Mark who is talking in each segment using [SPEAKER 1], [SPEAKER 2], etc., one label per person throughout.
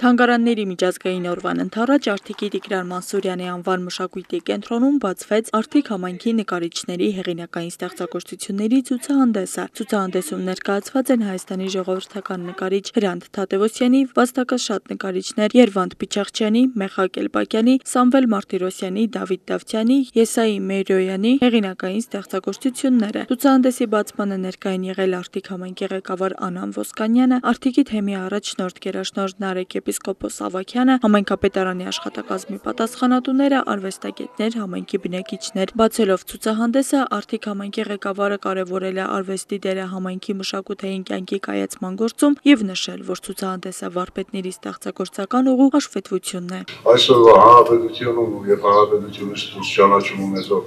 [SPEAKER 1] Թանգարանների միջազգային օրվան ընթառաջ Արթիկի Տիգրան Մանսուրյանի անվան մշակույթի կենտրոնում բացվեց Արթիկ համայնքի նկարիչների հեղինակային ստեղծագործությունների ցուցահանդեսը։ Ցուցահանդեսում ներկայացված են Հայաստանի ժողովրդական նկարիչ Հրանտ Թադևոսյանի, վաստակաշատ նկարիչներ Երվանդ Փիչախչյանի, Մեխակ Էլբակյանի, Սամվել Մարտիրոսյանի, Դավիթ Դավթյանի, Եսայի Մերոյանի հեղինակային ստեղծագործությունները։ Ցուցահանդեսի բացմանը ներկային եղել Արթիկ համայնքի ղեկավար Անան Ոսկանյանը, Արթիկի թեմի առաջնորդ գերաշնորհ Նարեկ եպիսկոպոս Ավագյանը, համայնքապետարանի աշխատակազմի պատասխանատուները, արվեստագետներ, համայնքի բնակիչներ։ Բացելով ցուցահանդեսը, Արթիկ համայնքի ղեկավարը կարևորել է արվեստի դերը համայնքի մշակութային կյանքի կայացման գործում եւ նշել, որ ցուցահանդեսը վարպետների ստեղծագործական ուղու հաշվետվությունն է։
[SPEAKER 2] Այսօրվա հանրապետությունում եւ հանրապետությունից դուրս ճանաչում ունեցող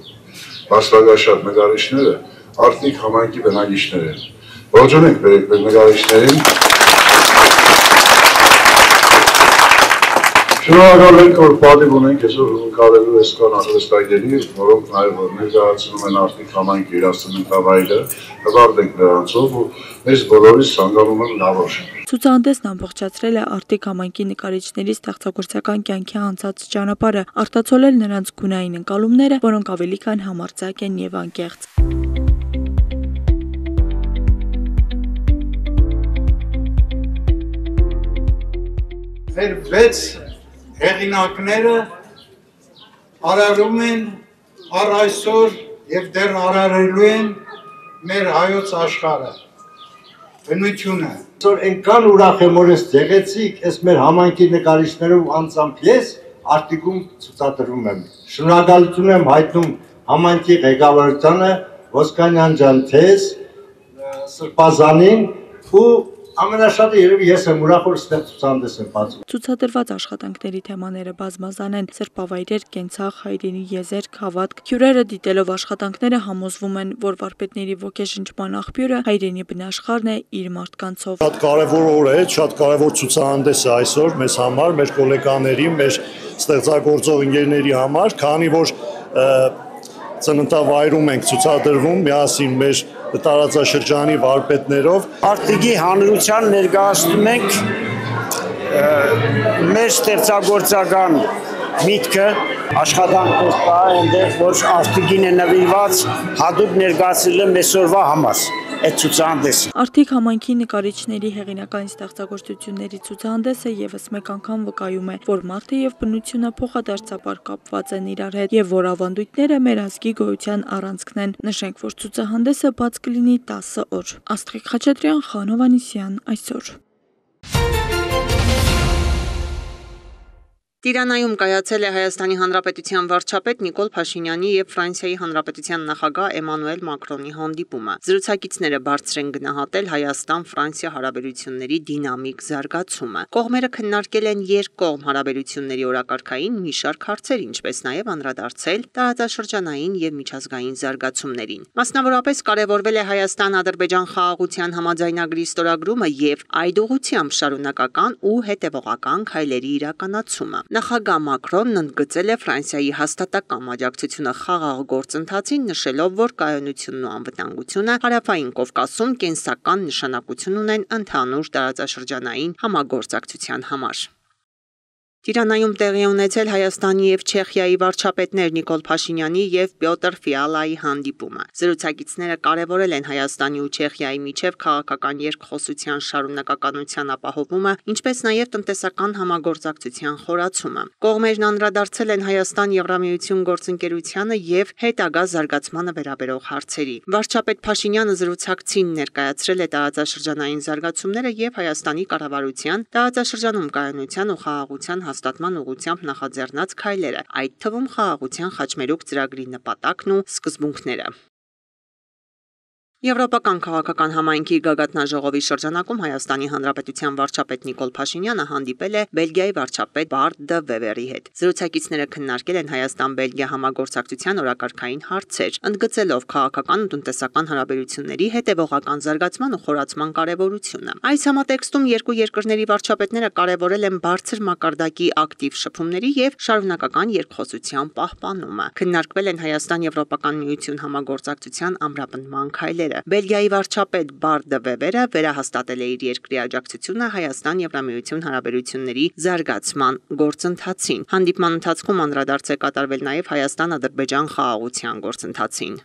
[SPEAKER 2] վաստակաշատ նկարիչները Արթիկ համայնքի բնակիչներ են։ Ողջունենք բերեք նկարիչներին։ Շնորհակալ ենք, որ պատիվ ունենք այսօր նկարելու այսքան արվեստագետի, որոնք նաև ներկայացնում են Արթիկ համայնքի իրացմունքավայրը, հպարտ ենք նրանցով ու մեզ բոլորիս ցանկանում եմ լավ օր։
[SPEAKER 1] Ցուցահանդեսն ամբողջացրել է Արթիկ համայնքի նկարիչների ստեղծագործական կյանքի անցած ճանապարհը, արտացոլել նրանց գունային ընկալումները, որոնք ավելի քան համարձակ են եւ անկեղծ։
[SPEAKER 3] Մեր վեց հեղինակները արարում են առ այսօր եւ դեռ արարելու են մեր հայոց աշխարհը, բնությունը։
[SPEAKER 4] Այսօր այնքան ուրախ եմ, որ ես եղեցիք, այս մեր համայնքի նկարիչներով անձամբ ես Արթիկում ցուցադրում եմ։ Շնորհակալություն եմ հայտնում համայնքի ղեկավարությանը, Ոսկանյան ջան թեզ, Սրբազանին ու ամենաշատը երևի ես եմ ուրախ, որ ստեղ ցուցահանդես եմ բացում։
[SPEAKER 1] Ցուցադրված աշխատանքների թեմաները բազմազան են՝ սրբավայրեր, կենցաղ, հայրենի եզերք, հավատք։ Քյուրերը դիտելով աշխատանքները համոզվում են, որ վարպետների ոգեշնչման աղբյուրը հայրենի բնաշխարհն է իր մարդկանցով։
[SPEAKER 5] Շատ կարևոր օր է, շատ կարևոր ցուցահանդես է այսօր մեզ համար, մեր գոլեկաների, մեր ստեղծագործող ընկերների համար, քանի որ ծննդավայրում ենք ցուցադրվում միասին մեր տարածաշրջանի վարպետներով։
[SPEAKER 6] Արթիկի հանրության ներկայացնում ենք մեր ստեղծագործական միտքը, աշխատանքներ կա այնտեղ, որ Արթիկին է նվիրված, հատուկ ներկայացրել եմ այսօրվա համար։
[SPEAKER 1] Արթիկ համայնքի նկարիչների հեղինակային ստեղծագործությունների ցուցահանդեսը եւս մեկ անգամ վկայում է, որ մարդը եւ բնությունը փոխադարձաբար կապված են իրար հետ եւ որ ավանդույթները մեր ազգի գոյության առանցքն են։ Նշենք, որ ցուցահանդեսը բաց կլինի 10 օր։ Աստղիկ Խաչատրյան, Խան Հովհաննիսյան, այսօր։
[SPEAKER 7] Տիրանայում կայացել է Հայաստանի Հանրապետության վարչապետ Նիկոլ Փաշինյանի եւ Ֆրանսիայի Հանրապետության նախագահ Էմանուել Մակրոնի հանդիպումը։ Զրուցակիցները բարձր են գնահատել Հայաստան-Ֆրանսիա հարաբերությունների դինամիկ զարգացումը։ Կողմերը քննարկել են երկկողմ հարաբերությունների օրակարգային մի շարք հարցեր, ինչպես նաեւ անդրադարձել տարածաշրջանային եւ միջազգային զարգացումներին։ Մասնավորապես կարևորվել է Հայաստան-Ադրբեջան խաղաղության համաձայնագրի ստորագրումը եւ այդ ուղղությամբ շարունակական ու հետեւողական քայլերի իրականացումը։ Նախագահ Մակրոնն ընդգծել է Ֆրանսիայի հաստատակամ աջակցությունը խաղաղ գործընթացին, նշելով, որ կայունությունն ու անվտանգությունը Հարավային Կովկասում կենսական նշանակություն ունեն ընդհանուր տարածաշրջանային համագործակցության համար։ Տիրանայում տեղի ունեցել Հայաստանի եւ Չեխիայի վարչապետներ Նիկոլ Փաշինյանի եւ Պյոտր Ֆիալայի հանդիպումը։ Զրուցակիցները կարևորել են Հայաստանի ու Չեխիայի միջև քաղաքական երկխոսության շարունակականության ապահովումը, ինչպես նաեւ տնտեսական համագործակցության խորացումը։ Կողմերն անդրադարձել են Հայաստան-Եվրամիություն գործընկերությանը եւ հետագա զարգացմանը վերաբերող հարցերի։ Վարչապետ Փաշինյանը զրուցակցին ներկայացրել է տարածաշրջանային զարգացումները եւ Հայաստանի կառավարության տարածաշրջանում կայունության ու խաղաղության հաստատման ուղղությամբ նախաձեռնած քայլերը, այդ թվում խաղաղության խաչմերուկ ծրագրի նպատակն ու սկզբունքները։ Եվրոպական քաղաքական համայնքի գագաթնաժողովի շրջանակում Հայաստանի Հանրապետության վարչապետ Նիկոլ Փաշինյանը հանդիպել է Բելգիայի վարչապետ Բարտ դը Վևերի հետ։ Զրուցակիցները քննարկել են Հայաստան-Բելգիա համագործակցության օրակարգային հարցեր, ընդգծելով քաղաքական ու տնտեսական հարաբերությունների հետևողական զարգացման ու խորացման կարևորությունը։ Այս համատեքստում երկու երկրների վարչապետները կարևորել են բարձր մակարդակի ակտիվ շփումների եւ շարունակական երկխոսության պահպանումը։ Քննարկվել են Հայաստան-Եվրոպական միություն համագործակցության ամրապնդման քայլերը։ օրը։ Բելգիայի վարչապետ Բարդ դե Վեվերը վերահաստատել է իր երկրի աջակցությունը Հայաստան-Եվրամիություն հարաբերությունների զարգացման գործընթացին։ Հանդիպման ընթացքում անդրադարձ է կատարվել նաև Հայաստան-Ադրբեջան խաղաղության գործընթացին։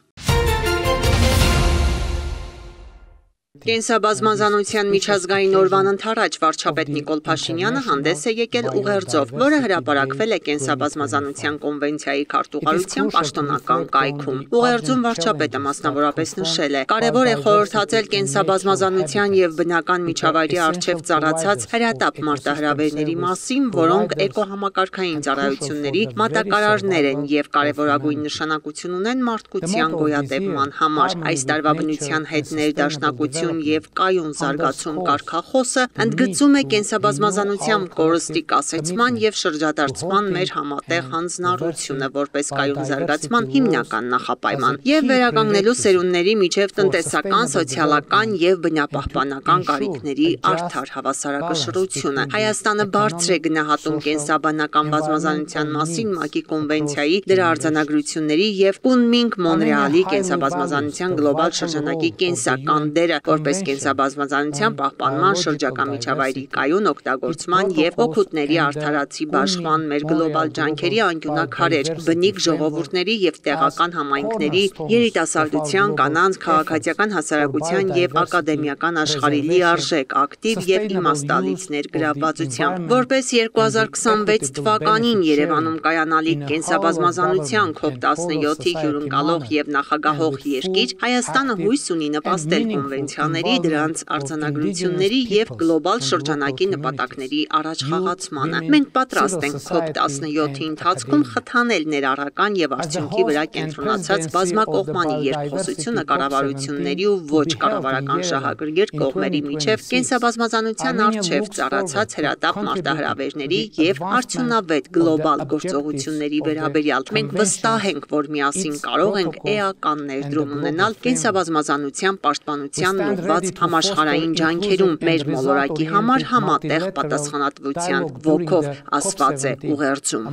[SPEAKER 7] Կենսաբազմազանության միջազգային օրվան ընթരാճ վարչապետ Նիկոլ Փաշինյանը հանդես է եկել ուղերձով, որը հրապարակվել է Կենսաբազմազանության կոնվենցիայի քարտուղարության պաշտոնական կայքում։ Ուղերձում վարչապետը մասնավորապես նշել է. կարևոր է խորհրդածել կենսաբազմազանության եւ բնական միջավայրի առջեւ ծառացած հրատապ մարտահրավերների մասին, որոնք էկոհամակարգային ծառայությունների մատակարարներ են եւ կարևորագույն նշանակություն ունեն մարդկության գոյատևման համար։ Այս տարվա բնության հետ ներդաշնակություն եւ կայուն զարգացում կարգախոսը ընդգծում է կենսաբազմազանության կորստի կասեցման եւ շրջադարձման մեր համատեղ հանձնառությունը որպես կայուն զարգացման հիմնական նախապայման եւ վերականգնելու սերունդների միջև տնտեսական, սոցիալական եւ բնապահպանական կարիքների արդար հավասարակշռությունը։ Հայաստանը բարձր է գնահատում կենսաբանական բազմազանության մասին ՄԱԿ-ի կոնվենցիայի դրա արձանագրությունների եւ Կունմինգ Մոնրեալի կենսաբազմազանության գլոբալ շրջանակի կենսական դերը որպես կենսաբազմազանության պահպանման շրջակա միջավայրի կայուն օգտագործման եւ օգուտների արդարացի բաշխման մեր գլոբալ ջանքերի անկյունակարեր, բնիկ ժողովուրդների եւ տեղական համայնքների, երիտասարդության, կանանց, քաղաքացիական հասարակության եւ ակադեմիական աշխարհի լիարժեք, ակտիվ եւ իմաստալից ներգրավվածությամբ։ Որպես 2026 թվականին Երևանում կայանալիք կենսաբազմազանության COP17-ի հյուրընկալող եւ նախագահող երկիր, Հայաստանը հույս ունի նպաստել կոնվենցիաների, դրանց արձանագրությունների եւ գլոբալ շրջանակի նպատակների առաջ խաղացմանը։ Մենք պատրաստ ենք COP17-ի ընթացքում խթանել ներառական եւ արդյունքի վրա կենտրոնացած բազմակողմանի երկխոսությունը կառավարությունների ու ոչ կառավարական շահագրգիռ կողմերի միջև կենսաբազմազանության առջև ծառացած հրատապ մարտահրավերների եւ արդյունավետ գլոբալ գործողությունների վերաբերյալ։ Մենք վստահ ենք, որ միասին կարող ենք էական ներդրում ունենալ կենսաբազմազանության պաշտպանությանն ուղղված համաշխարհային ջանքերում մեր մոլորակի համար համատեղ պատասխանատվության ոգով, ասված է ուղերձում։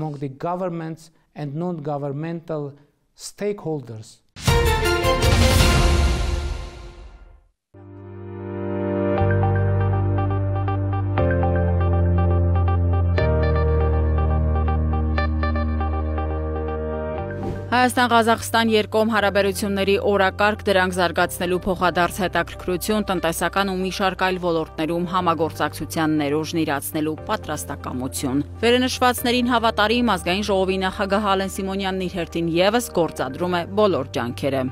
[SPEAKER 8] Հայաստան-Ղազախստան երկկողմ հարաբերությունների օրակարգ, դրանք զարգացնելու փոխադարձ հետաքրքրություն, տնտեսական ու մի շարք այլ ոլորտներում համագործակցության ներուժն իրացնելու պատրաստակամություն։ Վերնշվածներին հավատարիմ ազգային ժողովի նախագահ Ալեն Սիմոնյանն իր հերթին եւս գործադրում է բոլոր ջանքերը։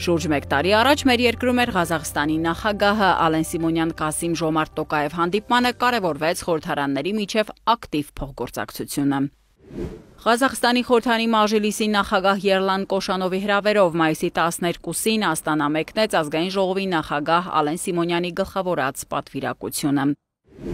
[SPEAKER 8] Շուրջ 1 տարի առաջ մեր երկրում էր Ղազախստանի նախագահը Ալեն Սիմոնյան-Կասիմ Ժոմարտ Տոկաև հանդիպմանը կարևորվեց խորհրդարանների միջև ակտիվ փոխգործակցությունը։ Ղազախստանի խորհրդարանի Մաժլիսի նախագահ Երլան Կոշանովի հրավերով մայիսի 12-ին Աստանա մեկնեց ազգային ժողովի նախագահ Ալեն Սիմոնյանի գլխավորած պատվիրակությունը։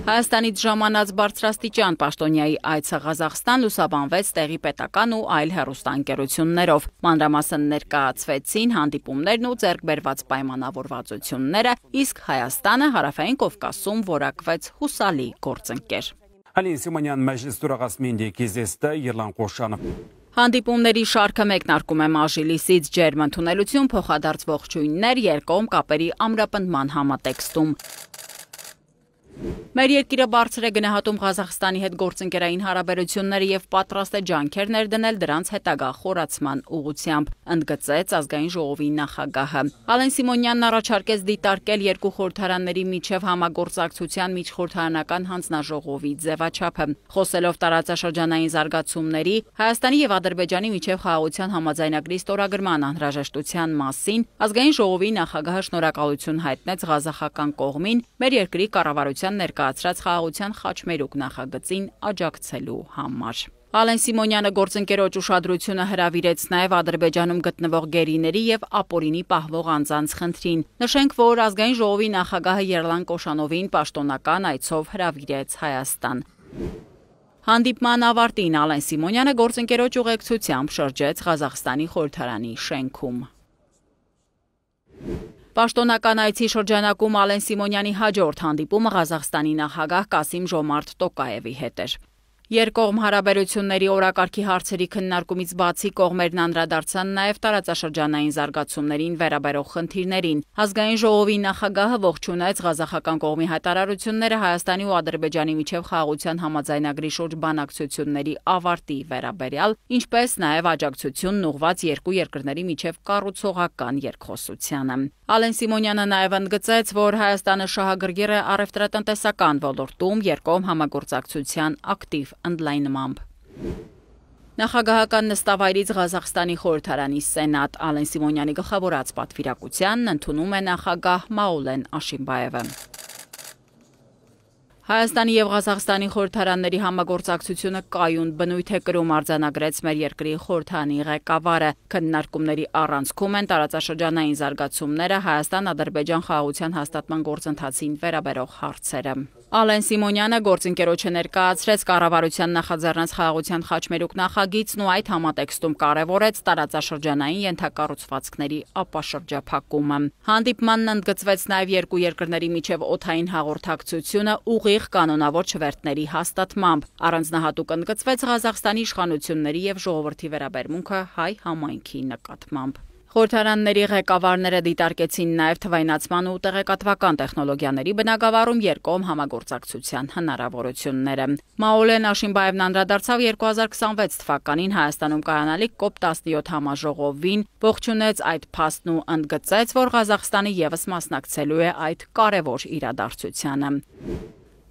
[SPEAKER 8] Հայաստանից ժամանած բարձրաստիճան պաշտոնյայի այցը Ղազախստան լուսաբանվեց տեղի պետական ու այլ հեռուստաընկերություններով։ Մանրամասն ներկայացվեցին հանդիպումներն ու ձեռք բերված պայմանավորվածությունները, իսկ Հայաստանը Հարավային Կովկասում որակվեց հուսալի գործընկեր։
[SPEAKER 9] Ալեն Սիմոնյան Մաջլիս դուրակացմի ինդեկիզեստը Երլան Կոշանով։
[SPEAKER 8] Հանդիպումների շարքը մեկնարկում է Մաժլիսից ջերմ ընդունելություն, փոխադարձ ողջույններ, երկկողմ կապերի ամրապնդման համատեքստում։ Մեր երկիրը բարձր է գնահատում Ղազախստանի հետ գործընկերային հարաբերությունները եւ պատրաստ է ջանքեր ներդնել դրանց հետագա խորացման ուղղությամբ, ընդգծեց ազգային ժողովի նախագահը։ Ալեն Սիմոնյանն առաջարկեց դիտարկել երկու խորհրդարանների միջև համագործակցության միջխորհրդարանական հանձնաժողովի ձևաչափը։ Խոսելով տարածաշրջանային զարգացումների, Հայաստանի եւ Ադրբեջանի միջև խաղաղության համաձայնագրի ստորագրման անհրաժեշտության մասին, ազգային ժողովի նախագահը շնորհակալություն հայտնեց ղազախական կողմին մեր երկրի կառավարության ներկայացրած խաղաղության խաչմերուկ նախագծին աջակցելու համար։ Ալեն Սիմոնյանը գործընկերոջ ուշադրությունը հրավիրեց նաև Ադրբեջանում գտնվող գերիների եւ ապօրինի պահվող անձանց խնդրին։ Նշենք, որ ազգային ժողովի նախագահը Երլան Կոշանովին պաշտոնական այցով հրավիրեց Հայաստան։ Հանդիպման ավարտին Ալեն Սիմոնյանը գործընկերոջ ուղեկցությամբ շրջեց Ղազախստանի խորհրդարանի շենքում։ Պաշտոնական այցի շրջանակում Ալեն Սիմոնյանի հաջորդ հանդիպումը Ղազախստանի նախագահ Կասիմ Ժոմարտ Տոկաևի հետ էր։ Երկկողմ հարաբերությունների օրակարգի հարցերի քննարկումից բացի կողմերն անդրադարձան նաև տարածաշրջանային զարգացումներին վերաբերող խնդիրներին։ Ազգային ժողովի նախագահը ողջունեց ղազախական կողմի հայտարարությունները Հայաստանի ու Ադրբեջանի միջև խաղաղության համաձայնագրի շուրջ բանակցությունների ավարտի վերաբերյալ, ինչպես նաև աջակցությունն ուղղված երկու երկրների միջև կառուցողական երկխոսությանը։ Ալեն Սիմոնյանը նաև ընդգծեց, որ Հայաստանը շահագրգիռ է առևտրատնտեսական ոլորտում երկկողմ համագործակցության ակտիվ ընդլայնմամբ։ Նախագահական նստավայրից Ղազախստանի խորհրդարանի սենատ Ալեն Սիմոնյանի գլխավորած պատվիրակությանն ընդունում է նախագահ Մաուլեն Աշիմբաևը։ Հայաստանի եւ Ղազախստանի խորհրդարանների համագործակցությունը կայուն բնույթ է կրում, արձանագրեց մեր երկրի խորհրդանի ղեկավարը։ Քննարկումների առանցքում են տարածաշրջանային զարգացումները, Հայաստան-Ադրբեջան խաղաղության հաստատման գործընթացին վերաբերող հարցերը։ Ալեն Սիմոնյանը գործընկերոջը ներկայացրեց կառավարության նախաձեռնած խաղաղության խաչմերուկ նախագիծն ու այդ համատեքստում կարևորեց տարածաշրջանային ենթակառուցվածքների ապաշրջափակումը։ Հանդիպմանն ընդգծվեց նաև երկու երկրների միջև օդային հաղորդակցությունը ուղիղ կանոնավոր չվերթների հաստատմամբ։ Առանձնահատուկ ընդգծվեց Ղազախստանի իշխանությունների եւ ժողովրդի վերաբերմունքը հայ համայնքի նկատմամբ։ Խորհրդարանների ղեկավարները դիտարկեցին նաև թվայնացման ու տեղեկատվական տեխնոլոգիաների բնագավառում երկկողմ համագործակցության հնարավորությունները։ Մաուլեն Աշիմբաևն անդրադարձավ 2026 թվականին Հայաստանում կայանալիք COP17 համաժողովին, ողջունեց այդ փաստն ու ընդգծեց, որ Ղազախստանը ևս մասնակցելու է այդ կարևոր իրադարձությանը։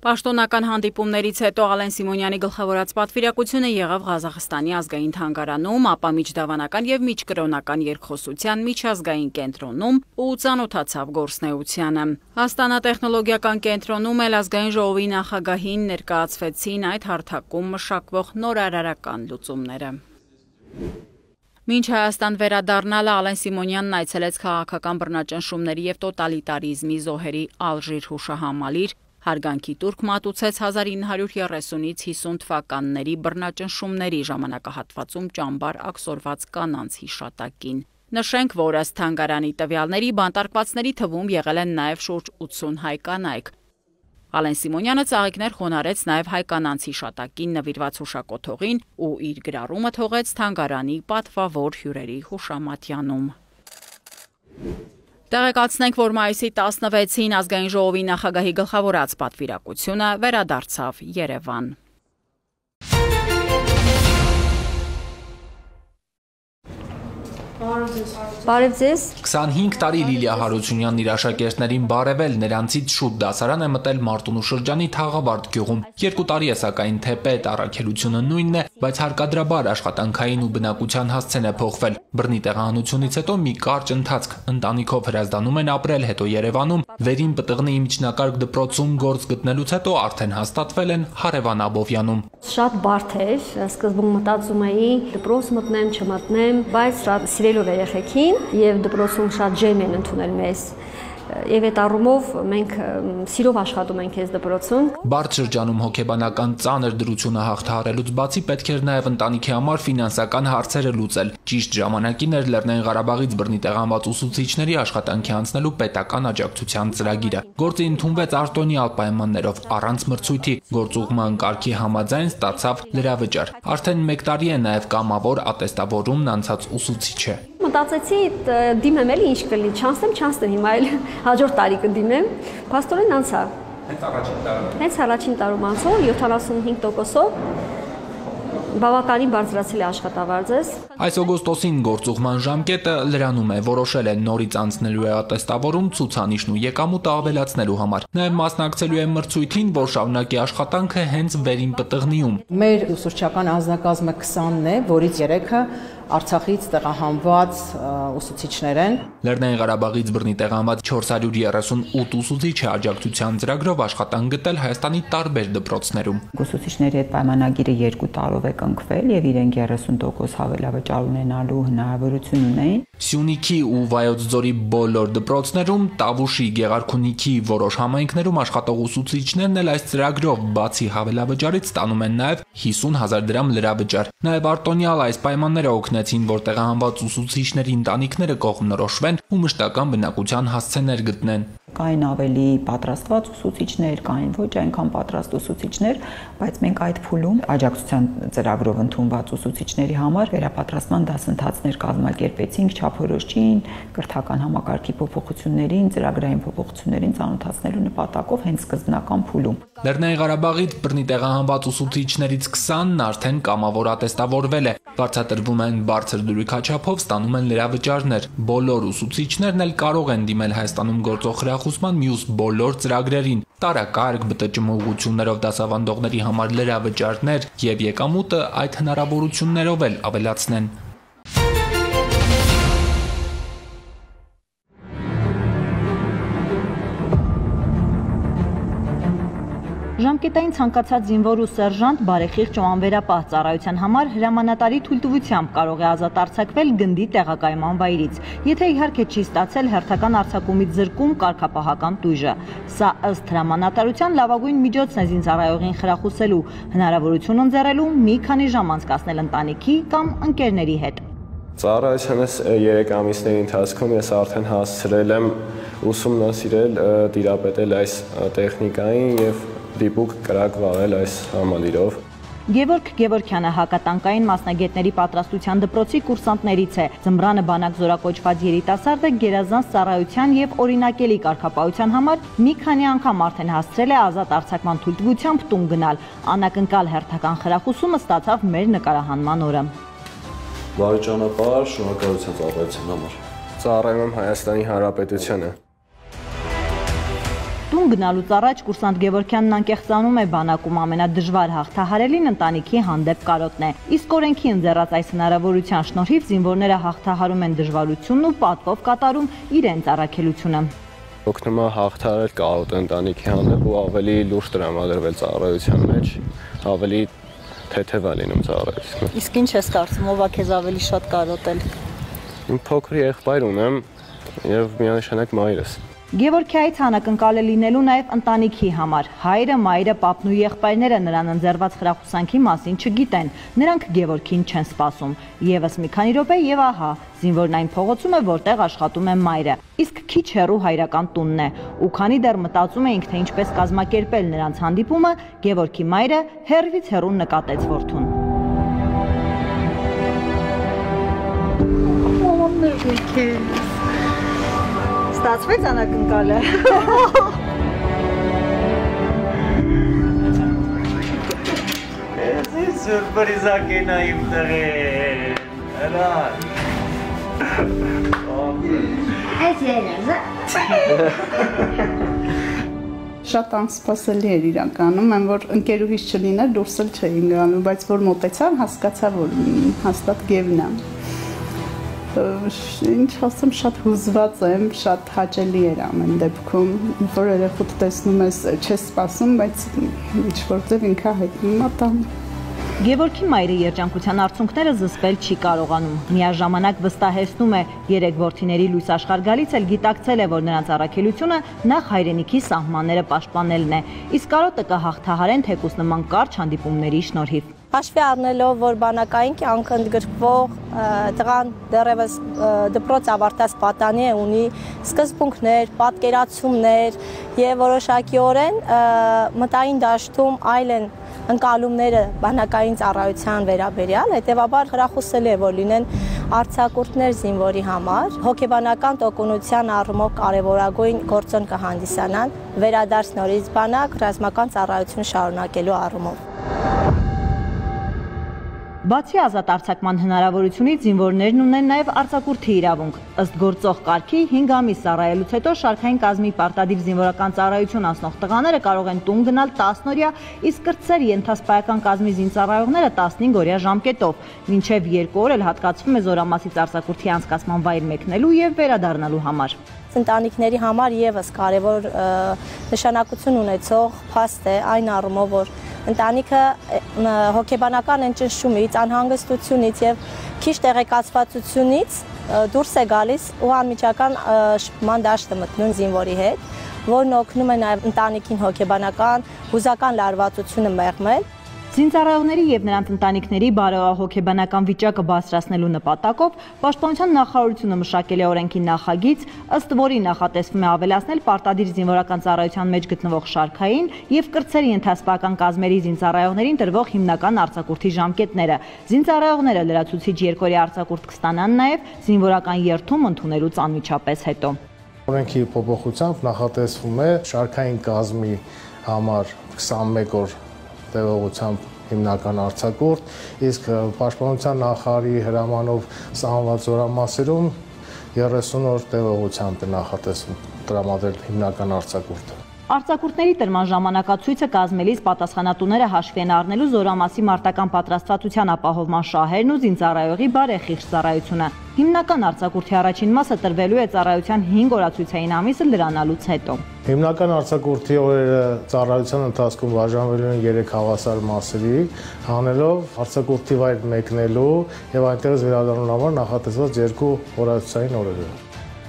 [SPEAKER 8] Պաշտոնական հանդիպումներից հետո Ալեն Սիմոնյանի գլխավորած պատվիրակությունը եղավ Ղազախստանի ազգային թանգարանում, ապա միջդավանական եւ միջկրոնական երկխոսության միջազգային կենտրոնում ու ծանոթացավ գործնեությանը։ Աստանա տեխնոլոգիական կենտրոնում էլ ազգային ժողովի նախագահին ներկայացվեցին այդ հարթակում մշակվող նորարարական լուծումները։ Մինչ Հայաստան վերադառնալը Ալեն Սիմոնյանն այցելեց քաղաքական բռնաճնշումների եւ տոտալիտարիզմի զոհերի Ալժիր հուշահամալիր, հարգանքի տուրք մատուցեց 1930-ից 50 թվականների բռնաճնշումների ժամանակահատվածում ճամբար աքսորված կանանց հիշատակին։ Նշենք, որ ըստ թանգարանի տվյալների բանտարկվածների թվում եղել են նաև շուրջ 80 հայ կանայք։ Ալեն Սիմոնյանը ծաղիկներ խոնարհեց նաև հայ կանանց հիշատակին նվիրված հուշակոթողին ու իր գրառումը թողեց թանգարանի պատվավոր հյուրերի հուշամատյանում։ Տեղեկացնենք, որ մայիսի 16-ին ազգային ժողովի նախագահի գլխավորած պատվիրակությունը վերադարձավ Երևան։
[SPEAKER 10] Բարև ձեզ։
[SPEAKER 11] 25 տարի Լիլիա Հարությունյանն իր աշակերտներին բարևել, նրանցից շուտ դասարան է մտել Մարտունու շրջանի Թաղավարտ գյուղում։ 2 տարի է սակայն թեպետ առաքելությունը նույնն է, բայց հարկադրաբար աշխատանքային ու բնակության հասցեն է փոխվել։ Բռնի տեղահանությունից հետո մի կարճ ընթացք, ընտանիքով Հրազդանում են ապրել, հետո Երևանում, վերին Պտղնի միջնակարգ դպրոցում գործ գտնելուց հետո արդեն հաստատվել են Հարևան Աբովյանում։
[SPEAKER 10] Շատ բարդ էր, սկզբում մտածում էի դպրոց մտնեմ, չմտնեմ, բայց շատ սիրելով երեխեքին եւ դպրոցում շատ ջերմ են ընդունել մեզ։ Եվ այդ առումով մենք սիրով աշխատում ենք այս դպրոցում։
[SPEAKER 11] Բարդ շրջանում հոգեբանական ծանր դրությունը հաղթահարելուց բացի պետք էր նաև ընտանիքի համար ֆինանսական հարցերը լուծել։ Ճիշտ ժամանակին էր Լեռնային Ղարաբաղից բռնի տեղանված ուսուցիչների աշխատանքի անցնելու պետական աջակցության ծրագիրը։ Գործը ընդունվեց արտոնյալ պայմաններով, առանց մրցույթի, գործուղման կարգի համաձայն ստացավ լրավճար։ Արդեն 1 տարի է նաև կամավոր ատեստավորումն անցած ուսուցիչ է։
[SPEAKER 10] Մտածեցի դիմեմ էլի ինչ կլինի, չանցնեմ, հիմա էլ հաջորդ տարի կդիմեմ, փաստորեն անցա։ Հենց առաջին տարում անցա 75%-ով բավականին բարձրացել է աշխատավարձս։
[SPEAKER 11] Այս օգոստոսին գործուղման ժամկետը լրանում է, որոշել է նորից անցնելու է ատեստավորում ցուցանիշն ու եկամուտը ավելացնելու համար։ Նաև մասնակցելու է մրցույթին, որ շարունակի աշխատանքը հենց Վերին Պտղնիում։
[SPEAKER 12] Մեր ուսուցչական անձնակազմը 20-ն է, որից 3-ը Արցախից տեղահանված ուսուցիչներ են։
[SPEAKER 11] Լեռնային Ղարաբաղից բռնի տեղահանված 438 ուսուցիչ է աջակցության ծրագրով աշխատանք գտել Հայաստանի տարբեր դպրոցներում։
[SPEAKER 13] Ուսուցիչների հետ պայմանագիրը 2 տարով է կնքվել եւ իրենք 30% հավելավճար ունենալու հնարավորություն ունեն։
[SPEAKER 11] Սյունիքի ու Վայոց ձորի բոլոր դպրոցներում, Տավուշի, Գեղարքունիքի որոշ համայնքներում աշխատող ուսուցիչներն էլ այս ծրագրով բացի հավելավճարից ստանում են նաև 50,000 դրամ լրավճար։ Նաև արտոնյալ այս պայմանները օգնեցին, որ տեղահանված ուսուցիչների ընտանիքները կողմնորոշվեն ու մշտական բնակության հասցեներ գտնեն։
[SPEAKER 13] Կային ավելի պատրաստված ուսուցիչներ, կային ոչ այնքան պատրաստ ուսուցիչներ, բայց մենք այդ փուլում աջակցության ծրագրով ընդունված ուսուցիչների համար վերապատրաստման դասընթացներ կազմակերպեցինք չափորոշիչին, կրթական համակարգի փոփոխություններին, ծրագրային փոփոխություններին ծանոթացնելու նպատակով հենց սկզբնական փուլում։
[SPEAKER 11] Լեռնային Ղարաբաղից բռնի տեղահանված ուսուցիչներից 20-ն արդեն կամավորատեստավորվել է, վարձատրվում են բարձր դրույքաչափով, ստանում են լրավճարներ։ Բոլոր ուսուցիչներն էլ կարող են դիմել Հայաստանում գործող խրախուսման մյուս բոլոր ծրագրերին, տարակարգ, ԲՏՃ ուղղություններով դասավանդողների համար լրավճարներ եւ եկամուտը այդ հնարավորություններով էլ ավելացնեն։
[SPEAKER 14] Ժամկետային ցանկացած զինվոր ու սերժանտ բարեխիղճ ու անվերապահ ծառայության համար հրամանատարի թույլտվությամբ կարող է ազատ արձակվել գնդի տեղակայման վայրից, եթե իհարկե չի ստացել հերթական արձակումից զրկում կարգապահական տույժը։ Սա ըստ հրամանատարության լավագույն միջոցն է զինծառայողին խրախուսելու, հնարավորություն ընձեռելու մի քանի ժամ անցկացնել ընտանիքի կամ ընկերների հետ։
[SPEAKER 15] Ծառայությունս 3 ամիսների ընթացքում ես արդեն հասցրել եմ ուսումնասիրել, տիրապետել այս տեխնիկային եւ դիպուկ կրակ վարել այս համալիրով։
[SPEAKER 14] Գևորգ Գևորգյանը հակատանկային մասնագետների պատրաստության դպրոցի կուրսանտներից է։ Ձմռանը բանակ զորակոչված երիտասարդը գերազանց ծառայության եւ օրինակելի կարգապահության համար մի քանի անգամ արդեն հասցրել է ազատ արձակման թույլտվությամբ տուն գնալ։ Անակնկալ հերթական խրախուսումը ստացավ մեր նկարահանման օրը։
[SPEAKER 15] Բարի ճանապարհ, շնորհակալություն ծառայության համար։ Ծառայում եմ Հայաստանի Հանրապետությանը։
[SPEAKER 14] Տուն գնալուց առաջ կուրսանտ Գևորգյանն անկեղծանում է բանակում ամենադժվար հաղթահարելին ընտանիքի հանդեպ կարոտն է։ Իսկ օրենքի ընձեռած այս հնարավորության շնորհիվ զինվորները հաղթահարում են դժվարությունն ու պատվով կատարում իրենց առաքելությունը։
[SPEAKER 15] Օգնում է հաղթահարել կարոտը ընտանիքի հանդեպ ու ավելի լուրջ տրամադրվել ծառայության մեջ, ավելի թեթև է լինում ծառայությունը։
[SPEAKER 14] Իսկ ինչ ես կարծում, ով է քեզ ավելի շատ կարոտել։
[SPEAKER 15] Իմ փոքր եղբայր ունեմ եւ միանշանակ մայրս։
[SPEAKER 14] Գևորգյայից անակնկալ է լինելու նաև ընտանիքի համար։ Հայրը, մայրը, պապն ու եղբայրները նրան ընձեռված խրախուսանքի մասին չգիտեն։ Նրանք Գևորգին չեն սպասում։ Եվս մի քանի րոպե եւ ահա, զինվորն այն փողոցում է, որտեղ աշխատում է մայրը։ Իսկ քիչ հեռու հայրական տունն է։ Ու քանի դեռ մտածում էինք, թե ինչպես կազմակերպել նրանց հանդիպումը, Գևորգի մայրը հեռվից հեռու նկատեց որդուն։ Ստացվեց անակնկալը։
[SPEAKER 16] Ես սուրպրիզա կենա իմ տղեն, հլա։
[SPEAKER 17] Այս երազը։
[SPEAKER 18] Շատ անսպասելի էր իրականում, այն որ ընկերուհիս չլիներ, դուրս էլ չէին գալու, բայց որ մոտեցավ, հասկացա, որ հաստատ Գևն է։ Ինչ ասեմ, շատ հուզված եմ, շատ հաճելի էր ամեն դեպքում, որ երեխուդ տեսնում ես, չես սպասում, բայց ինչ-որ ձև ինքը հայտնում ատամ։
[SPEAKER 14] Գևորգի մայրի երջանկության արդյունքները զսպել չի կարողանում։ Միաժամանակ վստահեցնում է, 3 որդիների լույս աշխարհ գալից էլ գիտակցել է, որ նրանց առաքելությունը նախ հայրենիքի սահմանները պաշտպանելն է, իսկ կարոտը կհաղթահարեն թեկուզ նման կարճ հանդիպումների շնորհիվ։
[SPEAKER 17] Հաշվի առնելով, որ բանակային կյանքը ընդգրկվող տղան դեռևս դպրոց ավարտած պատանի է, ունի սկզբունքներ, պատկերացումներ եւ որոշակիորեն մտային դաշտում այլ են ընկալումները բանակային ծառայության վերաբերյալ, հետեւաբար խրախուսել է, որ լինեն արձակուրդներ զինվորի համար, հոգեբանական տոկունության առումով կարևորագույն գործոն կհանդիսանան վերադարձ նորից բանակ ռազմական ծառայություն շարունակելու առումով։
[SPEAKER 14] Բացի ազատ արձակման հնարավորությունից զինվորներն ունեն նաև արձակուրդի իրավունք։ Ըստ գործող կարգի 5 ամիս ծառայելուց հետո շարքային կազմի պարտադիր զինվորական ծառայություն անցնող տղաները կարող են տուն գնալ 10 օրյա, իսկ կրտսեր ենթասպայական կազմի զինծառայողները 15 օրյա ժամկետով, մինչև 2 օր էլ հատկացվում է զորամասից արձակուրդի անցկացման վայր մեկնելու եւ վերադառնալու համար։
[SPEAKER 17] Ընտանիքների համար եւս կարևոր նշանակություն ունեցող փաստ է այն առումով, որ ընտանիքը հոգեբանական ընճնշումից, անհանգստությունից եւ քիչ տեղեկացվածությունից դուրս է գալիս ու անմիջական շփման դաշտ է մտնում զինվորի հետ, որն օգնում է նաեւ ընտանիքին հոգեբանական հուզական լարվածությունը մեղմել։
[SPEAKER 14] Զինծառայողների եւ նրանց ընտանիքների բարոյահոգեբանական վիճակը բարձրացնելու նպատակով Պաշտպանության նախարարությունը մշակել է օրենքի նախագիծ, ըստ որի նախատեսվում է ավելացնել պարտադիր զինվորական ծառայության մեջ գտնվող շարքային եւ կրտսերի ընթացողական կազմերի զինծառայողներին տրվող հիմնական արձակուրդի ժամկետները։ Զինծառայողները լրացուցիչ երկօրյա արձակուրդ կստանան նաեւ զինվորական երթում ընդունելուց անմիջապես հետո։
[SPEAKER 19] Օրենքի փոփոխությամբ նախատեսվում է շարքային կազմի համար 21 օր տևողությամբ հիմնական արձակուրդ, իսկ Պաշտպանության նախարարի հրամանով սահմանված օրամասերում 30 օր տևողությամբ է նախատեսվում տրամադրել հիմնական արձակուրդը։
[SPEAKER 14] Արձակուրդների տրման ժամանակացույցը կազմելիս պատասխանատուները հաշվի են առնելու զորամասի մարտական պատրաստվածության ապահովման շահերն ու զինծառայողի բարեխիղճ ծառայությունը։ Հիմնական արձակուրդի առաջին մասը տրվելու է ծառայության 5 օրացույցային ամիսը լրանալուց հետո։
[SPEAKER 19] Հիմնական արձակուրդի օրերը ծառայության ընթացքում բաժանվելու են 3 հավասար մասերի, հանելով արձակուրդի վայր մեկնելու եւ այնտեղից վերադառնալու համար նախատեսված 2 օրացույցային օրերը։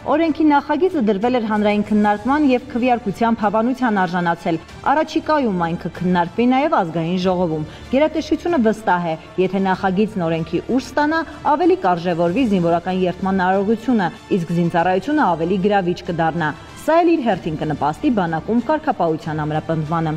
[SPEAKER 14] Օրենքի նախագիծը դրվել էր հանրային քննարկման եւ քվեարկության հավանության արժանացել։ Առաջիկայում այն կքննարկվի նաեւ ազգային ժողովում։ Գերատեսչությունը վստահ է, եթե նախագիծն օրենքի ուժ ստանա, ավելի կարժևորվի զինվորական երթման արարողությունը, իսկ զինծառայությունը ավելի գրավիչ կդառնա։ Սա էլ իր հերթին կնպաստի բանակում կարգապահության ամրապնդմանը։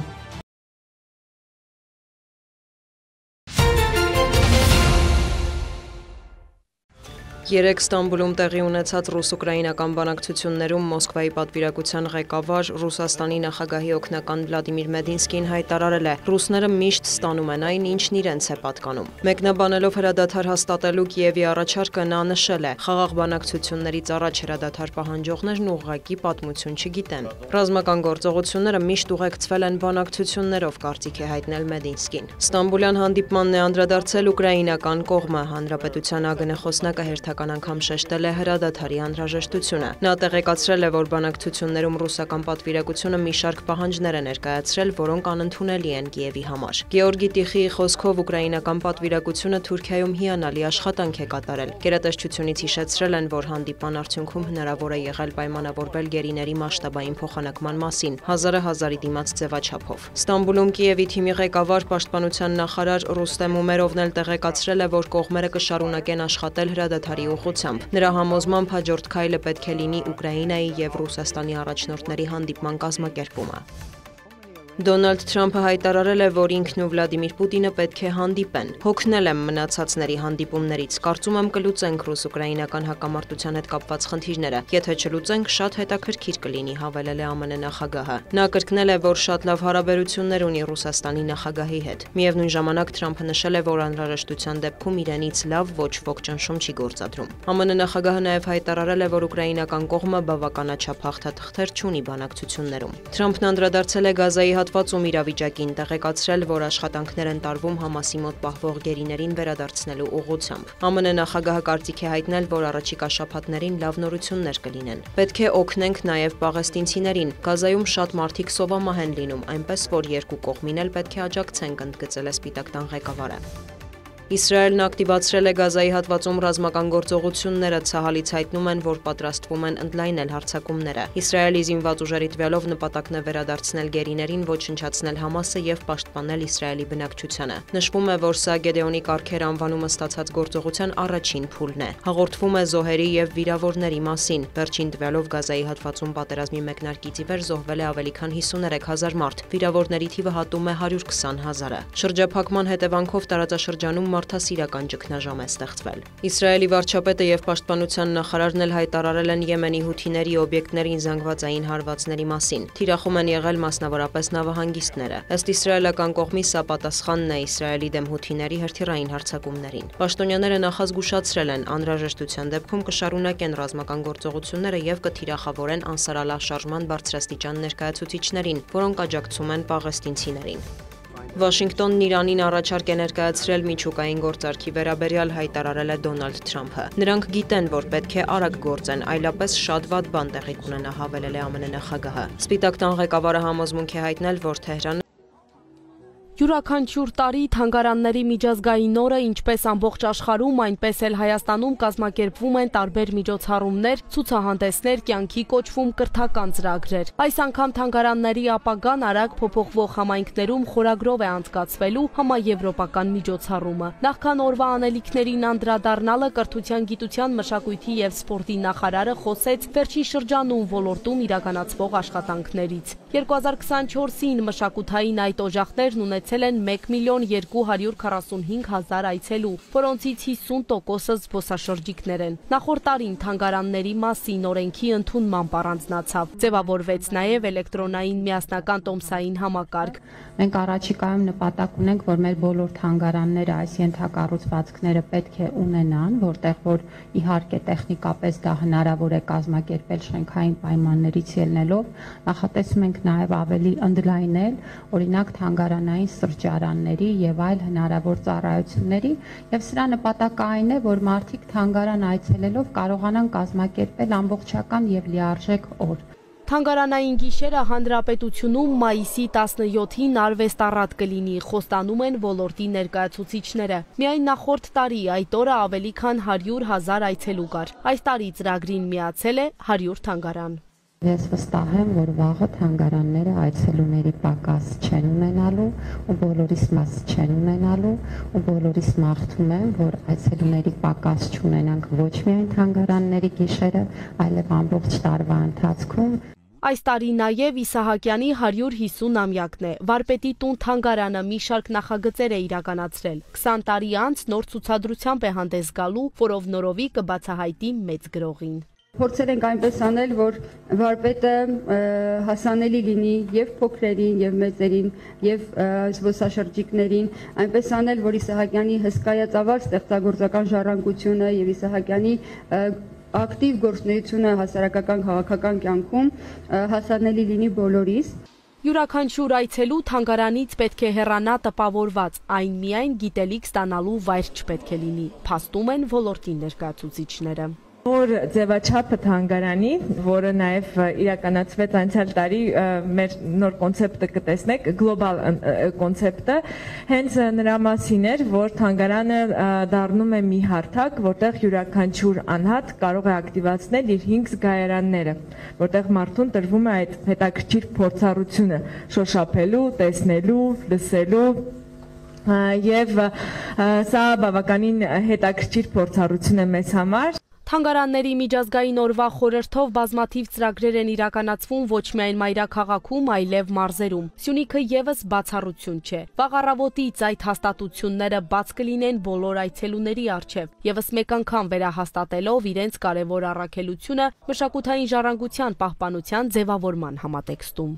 [SPEAKER 7] Երեկ Ստամբուլում տեղի ունեցած ռուս-ուկրաինական բանակցություններում Մոսկվայի պատվիրակության ղեկավար Ռուսաստանի նախագահի օգնական Վլադիմիր Մեդինսկին հայտարարել է. ռուսները միշտ ստանում են այն, ինչն իրենց է պատկանում։ Մեկնաբանելով հրադադար հաստատելու Կիևի առաջարկը նա նշել է. խաղաղ բանակցություններից առաջ հրադադար պահանջողներն ուղղակի պատմություն չգիտեն։ Ռազմական գործողությունները միշտ ուղեկցվել են բանակցություններով, կարծիք է հայտնել Մեդինսկին։ Ստամբուլյան հանդիպմանն է անդրադարձել ուկրաինական կողմը, հանրապետության ԱԳՆ խոսնակը հերթական անգամ շեշտել է հրադադարի անհրաժեշտությունը։ Նա տեղեկացրել է, որ բանակցություններում ռուսական պատվիրակությունը մի շարք պահանջներ է ներկայացրել, որոնք անընդունելի են Կիևի համար։ Գեորգի Տիխիի խոսքով ուկրաինական պատվիրակությունը Թուրքիայում հիանալի աշխատանք է կատարել։ Գերատեսչությունից հիշեցրել են, որ հանդիպման արդյունքում հնարավոր է եղել պայմանավորվել գերիների մասշտաբային փոխանակման մասին, 1000-ի դիմաց ձևաչափով։ Ստամբուլում Կիևի թիմի ղեկավար պաշտպանության նախարար Ռուստեմ Ումերովն էլ տեղեկացրել է, որ կողմերը կշարունակեն աշխատել հրադադարի ուղղությամբ։ Նրա համոզմամբ հաջորդ քայլը պետք է լինի Ուկրաինայի եւ Ռուսաստանի առաջնորդների հանդիպման կազմակերպումը։ Դոնալդ Թրամփը հայտարարել է, որ ինքն ու Վլադիմիր Պուտինը պետք է հանդիպեն։ Հոգնել եմ մնացածների հանդիպումներից։ Կարծում եմ կլուծենք ռուս-ուկրաինական հակամարտության հետ կապված խնդիրները։ Եթե չլուծենք, շատ հետաքրքիր կլինի, հավելել է ԱՄՆ նախագահը։ Նա կրկնել է, որ շատ լավ հարաբերություններ ունի Ռուսաստանի նախագահի հետ։ Միևնույն ժամանակ Թրամփը նշել է, որ անհրաժեշտության դեպքում իրենից լավ ոչ ոք ճնշում չի գործադրում։ ԱՄՆ նախագահը նաև հայտարարել է, որ ուկրաինական կողմը բավականաչափ հաղթաթղթեր չունի բանակցություններում։ Թրամփն անդրադարձել է Գազայի հատվածում իրավիճակին, տեղեկացրել, որ աշխատանքներ են տարվում Համասի մոտ պահվող գերիներին վերադարձնելու ուղղությամբ։ ԱՄՆ նախագահը կարծիք է հայտնել, որ առաջիկա շաբաթներին լավ նորություններ կլինեն։ Պետք է օգնենք նաև պաղեստինցիներին։ Գազայում շատ մարդիկ սովամահ են լինում, այնպես որ երկու կողմին էլ պետք է աջակցենք, ընդգծել է Սպիտակ տան ղեկավարը։ Իսրայելն ակտիվացրել է Գազայի հատվածում ռազմական գործողությունները, ցահալից հայտնում են, որ պատրաստվում են ընդլայնել հարձակումները։ Իսրայելի զինված ուժերի տվյալով նպատակն է վերադարձնել գերիներին, ոչնչացնել Համասը եւ պաշտպանել Իսրայելի բնակչությանը։ Նշվում է, որ սա Գեդեոնի կարգեր անվանումը ստացած գործողության առաջին փուլն է։ Հաղորդվում է զոհերի եւ վիրավորների մասին։ Վերջին տվյալով Գազայի հատվածում պատերազմի մեկնարկից ի վեր զոհվել է ավելի քան 53000 մարդ, վիրավորների թիվը հատում է 120,000-ը։ Շրջափակման հետևանքով տարածաշրջանում մարդասիրական ճգնաժամ է ստեղծվել։ Իսրայելի վարչապետը եւ պաշտպանության նախարարն էլ հայտարարել են Եմենի հութիների օբյեկտներին զանգվածային հարվածների մասին։ Թիրախում են եղել մասնավորապես նավահանգիստները։ Ըստ իսրայելական կողմի սա պատասխանն է Իսրայելի դեմ հութիների հրթիռային հարձակումներին։ Պաշտոնյաները նախազգուշացրել են, անհրաժեշտության դեպքում կշարունակեն ռազմական գործողությունները եւ կթիրախավորեն Անսար Ալլահ շարժման բարձրաստիճան ներկայացուցիչներին, որոնք աջակցում են պաղեստինցիներին։ Վաշինգտոնն Իրանին առաջարկ է ներկայացրել միջուկային գործարքի վերաբերյալ, հայտարարել է Դոնալդ Թրամփը։ Նրանք գիտեն, որ պետք է արագ գործեն, այլապես շատ վատ բան տեղի կունենա, հավելել է ԱՄՆ նախագահը։ Սպիտակ տան ղեկավարը համոզմունք է հայտնել, որ Թեհրանը
[SPEAKER 20] Յուրաքանչյուր տարի թանգարանների միջազգային օրը ինչպես ամբողջ աշխարհում, այնպես էլ Հայաստանում կազմակերպվում են տարբեր միջոցառումներ, ցուցահանդեսներ, կյանքի կոչվում կրթական ծրագրեր։ Այս անգամ թանգարանների ապագան արագ փոփոխվող համայնքներում խորագրով է անցկացվելու համաեվրոպական միջոցառումը։ Նախքան օրվա անելիքներին անդրադառնալը կրթության, գիտության, մշակույթի եւ սպորտի նախարարը խոսեց վերջին շրջանում ոլորտում իրականացվող աշխատանքներից։ 2024-ին մշակութային այդ օժախներն ունեցել են 1.245.000 այցելու, որոնցից 50%-ը զբոսաշրջիկներ են։ Նախորդ տարին թանգարանների մասին օրենքի ընդունմամբ առանձնացավ։ Ձևավորվեց նաև էլեկտրոնային միասնական տոմսային համակարգ։
[SPEAKER 21] Մենք առաջիկայում նպատակ ունենք, որ մեր բոլոր թանգարանները այս ենթակառուցվածքները պետք է ունենան, որտեղ որ իհարկե տեխնիկապես դա հնարավոր է կազմակերպել շենքային պայմաններից ելնելով, նախատեսում ենք նաև ավելի ընդլայնել, օրինակ թանգարանային սրճարանների եւ այլ հնարավոր ծառայությունների, եւ սրա նպատակը այն է, որ մարդիկ թանգարան այցելելով կարողանան կազմակերպել ամբողջական եւ լիարժեք օր։
[SPEAKER 20] Թանգարանային գիշերը հանրապետությունում մայիսի 17-ին արվեստառատ կլինի, խոստանում են ոլորտի ներկայացուցիչները։ Միայն նախորդ տարի այդ օրը ավելի քան 100,000 այցելու կար։ Այս տարի ծրագրին միացել է 100 թանգարան։
[SPEAKER 21] Ես վստահ եմ, որ վաղը թանգարանները այցելուների պակաս չեն ունենալու ու բոլորիս մաս չեն ունենալու ու բոլորիս մաղթում եմ, որ այցելուների պակաս չունենանք ոչ միայն թանգարանների գիշերը, այլև ամբողջ տարվա ընթացքում։
[SPEAKER 20] Այս տարի նաև Իսահակյանի 150-ամյակն է։ Վարպետի տուն թանգարանը մի շարք նախագծեր է իրականացրել։ 20 տարի անց նոր ցուցադրությամբ է հանդես գալու, որով նորովի կբացահայտի մեծ գրողին։
[SPEAKER 22] Փորձել ենք այնպես անել, որ վարպետը հասանելի լինի եւ փոքրերին, եւ մեծերին, եւ զբոսաշրջիկներին, այնպես անել, որ Իսահակյանի հսկայածավալ ստեղծագործական ժառանգությունը եւ Իսահակյանի ակտիվ գործունեությունը հասարակական քաղաքական կյանքում հասանելի լինի բոլորիս։
[SPEAKER 20] Յուրաքանչյուր այցելու թանգարանից պետք է հեռանա տպավորված, այն միայն գիտելիք ստանալու վայր չպետք է լինի, փաստում են ոլորտի ներկայացուցիչները։
[SPEAKER 23] Նոր ձևաչափը թանգարանի, որը նաև իրականացվեց անցյալ տարի, մեր նոր կոնցեպտը կտեսնեք, գլոբալ կոնցեպտը, հենց նրա մասին էր, որ թանգարանը դառնում է մի հարթակ, որտեղ յուրաքանչյուր անհատ կարող է ակտիվացնել իր 5 զգայարանները, որտեղ մարդուն տրվում է այդ հետաքրքիր փորձառությունը շոշափելու, տեսնելու, լսելու եւ սա բավականին հետաքրքիր փորձառություն է մեզ համար։
[SPEAKER 20] Թանգարանների միջազգային օրվա խորհրդով բազմաթիվ ծրագրեր են իրականացվում ոչ միայն մայրաքաղաքում, այլև մարզերում։ Սյունիքը եւս բացառություն չէ։ Վաղ առավոտից այդ հաստատությունները բաց կլինեն բոլոր այցելուների առջև, եւս մեկ անգամ վերահաստատելով իրենց կարևոր առաքելությունը մշակութային ժառանգության պահպանության ձևավորման համատեքստում։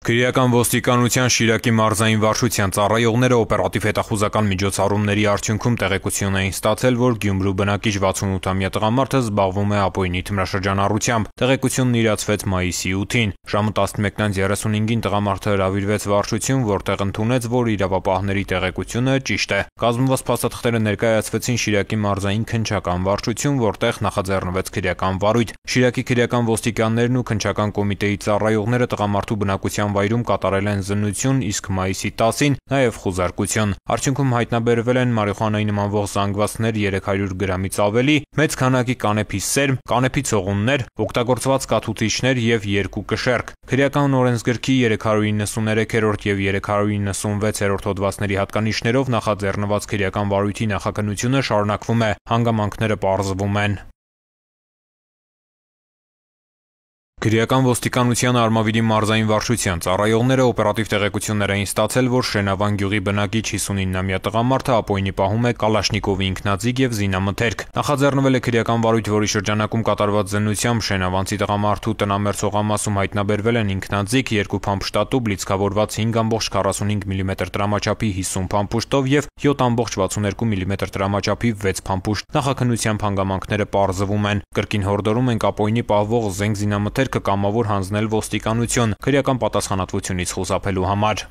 [SPEAKER 24] Քրեական ոստիկանության Շիրակի մարզային վարչության ծառայողները օպերատիվ հետախուզական միջոցառումների արդյունքում տեղեկություն էին ստացել, որ Գյումրու բնակիչ 68-ամյա տղամարդը զբաղվում է ապօրինի թմրաշրջանառությամբ։ Տեղեկությունն իրացվեց մայիսի 8-ին։ Ժամը 11:35-ին տղամարդը հրավիրվեց վարչություն, որտեղ ընդունեց, որ իրավապահների տեղեկությունը ճիշտ է։ Կազմված փաստաթղթերը ներկայացվեցին Շիրակի մարզային քննչական վարչություն, որտեղ նախաձեռնվեց քրեական վարույթ։ Շիրակի քրեական ոստիկաններն ու քննչական կոմիտեի ծառայողները տղամարդու բնակության վայրում կատարել են զննություն, իսկ մայիսի 10-ին նաև խուզարկություն։ Արդյունքում հայտնաբերվել են մարիխուանայի նմանվող զանգվածներ 300 գրամից ավելի, մեծ քանակի կանեփի սերմ, կանեփի ցողուններ, օգտագործված կաթուտիչներ եւ 2 կշեռք։ Քրեական օրենսգրքի 393-րդ եւ 396-րդ հոդվածների հատկանիշներով նախաձեռնված քրեական վարույթի նախաքննությունը շարունակվում է, հանգամանքները պարզվում են։ Քրեական ոստիկանության Արմավիրի մարզային վարչության ծառայողները օպերատիվ տեղեկություններ էին ստացել, որ Շենավան գյուղի բնակիչ 59-ամյա տղամարդը ապօրինի պահում է Կալաշնիկովի ինքնաձիգ եւ զինամթերք։ Նախաձեռնվել է քրեական վարույթ, որի շրջանակում կատարված զննությամբ Շենավանցի տղամարդու տնամերձ հողամասում հայտնաբերվել են ինքնաձիգ, 2 փամփշտատուբ, լիցքավորված 5.45 մմ տրամաչափի 50 փամփուշտով եւ 7.62 մմ տրամաչափի 6 փամփուշտ։ Նախաքննությամբ հանգամանքները պարզվում են։ Կրկին հորդորում ենք ապօրինի պահվող զենք զինամթերք կամավոր հանձնել ոստիկանություն քրեական պատասխանատվությունից խուսափելու համար։